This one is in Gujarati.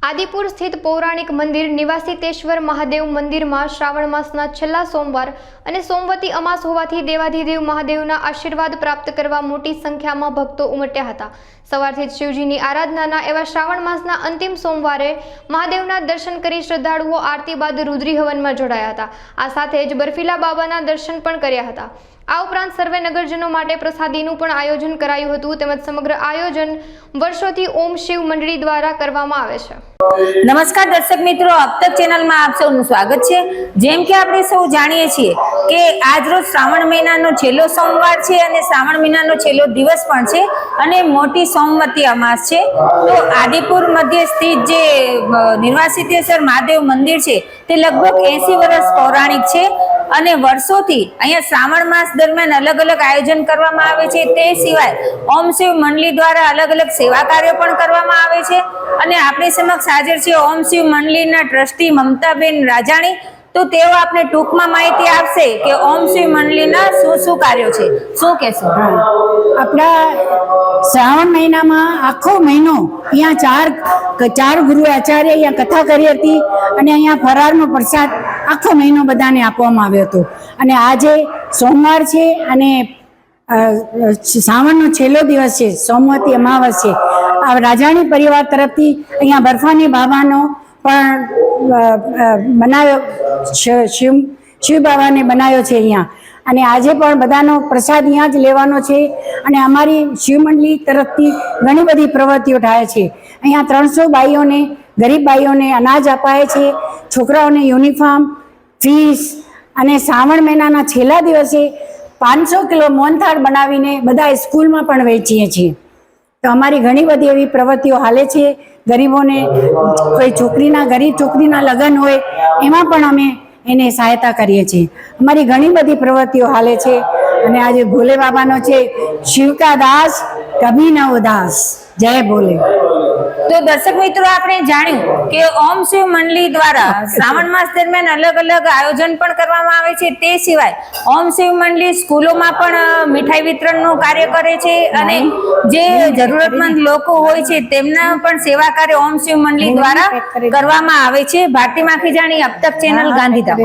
આદિપુર સ્થિત પૌરાણિક મંદિર નિવાસિતેશ્વર મહાદેવ મંદિરમાં શ્રાવણ માસના છેલ્લા સોમવાર અને સોમવતી અમાસ હોવાથી દેવાધિદેવ મહાદેવના આશીર્વાદ પ્રાપ્ત કરવા મોટી સંખ્યામાં ભક્તો ઉમટ્યા હતા। સવારથી જ શિવજીની આરાધનાના એવા શ્રાવણ માસના અંતિમ સોમવારે મહાદેવના દર્શન કરી શ્રદ્ધાળુઓ આરતી બાદ રુદ્રી હવનમાં જોડાયા હતા। આ સાથે જ બર્ફીલા બાબાના દર્શન પણ કર્યા હતા। આ ઉપરાંત સર્વે નગરજનો માટે પ્રસાદીનું પણ આયોજન કરાયું હતું તેમજ સમગ્ર આયોજન વર્ષોથી ઓમ શિવ મંડળી દ્વારા કરવામાં આવે છે। નમસ્કાર દર્શક મિત્રો, अब तक चैनल में आप સૌનું સ્વાગત છે। જેમ કે આપણે સૌ જાણીએ છીએ કે આજ રોજ શ્રાવણ મહિનાનો છેલ્લો સોમવાર છે અને શ્રાવણ મહિનાનો છેલ્લો દિવસ પણ છે અને મોટી સોમવતી અમાસ છે। તો આદિપુર મધ્ય સ્થિત જે નિવાસિતેશ્વર મહાદેવ મંદિર છે તે લગભગ 80 વર્ષ પૌરાણિક છે અને વર્ષોથી અહીંયા શ્રાવણ માસ દરમિયાન અલગ અલગ આયોજન કરવામાં આવે છે। તે સિવાય ઓમ શિવ મંડળી દ્વારા અલગ અલગ સેવા કાર્યો પણ કરવામાં આવે છે અને આપણી સમક્ષ હાજર છે ઓમ શિવ મંડળીના ટ્રસ્ટી મમતાબેન રાજાણી। તો તેઓ આપણે ટૂંકમાં માહિતી આપશે કે ઓમ શિવ મંડળીના શું કાર્યો છે, શું કહેશો? આપણા શ્રાવણ મહિનામાં આખો મહિનો અહીંયા ચાર ગુરુ આચાર્ય અહીંયા કથા કરી હતી અને અહીંયા ફરારનો પ્રસાદ આખો મહિનો બધાને આપવામાં આવ્યો હતો અને આજે સોમવાર છે અને શ્રાવણનો છેલ્લો દિવસ છે, સોમવતી અમાવસ છે। આ રાજાણી પરિવાર તરફથી અહીંયા બર્ફાની બાબાનો પણ બનાવ્યો, શિવ બાબાને બનાવ્યો છે અહીંયા અને આજે પણ બધાનો પ્રસાદ અહીંયા જ લેવાનો છે અને અમારી શિવ મંડળી તરફથી ઘણી બધી પ્રવૃત્તિઓ થાય છે। અહીંયા 300 બાઈઓને, ગરીબ બાઈઓને અનાજ અપાય છે, છોકરાઓને યુનિફોર્મ, ફીસ અને શ્રાવણ મહિનાના છેલ્લા દિવસે 500 કિલો મોહનથાળ બનાવીને બધા સ્કૂલમાં પણ વેચીએ છીએ। તો અમારી ઘણી બધી એવી પ્રવૃત્તિઓ હાલે છે। ગરીબોને કોઈ ગરીબ છોકરીના લગ્ન હોય એમાં પણ અમે એને સહાયતા કરીએ છીએ। અમારી ઘણી બધી પ્રવૃત્તિઓ હાલે છે અને આજે ભોલે બાબાનો છે શિવ કા દાસ કભી ન ઉદાસ, જય ભોલે। તો દર્શક મિત્રો, આપણે જાણ્યું કે ઓમ શિવ મંડળી દ્વારા શ્રાવણ માસ દરમિયાન અલગ અલગ આયોજન પણ કરવામાં આવે છે। તે સિવાય ઓમ શિવ મંડળી સ્કૂલોમાં પણ મીઠાઈ વિતરણનું કાર્ય કરે છે અને જે જરૂરતમંદ લોકો હોય છે તેમના પણ સેવા કાર્ય ઓમ શિવ મંડળી દ્વારા કરવામાં આવે છે। ભારતી માખીજાણી, अब तक चैनल, गांधीधाम।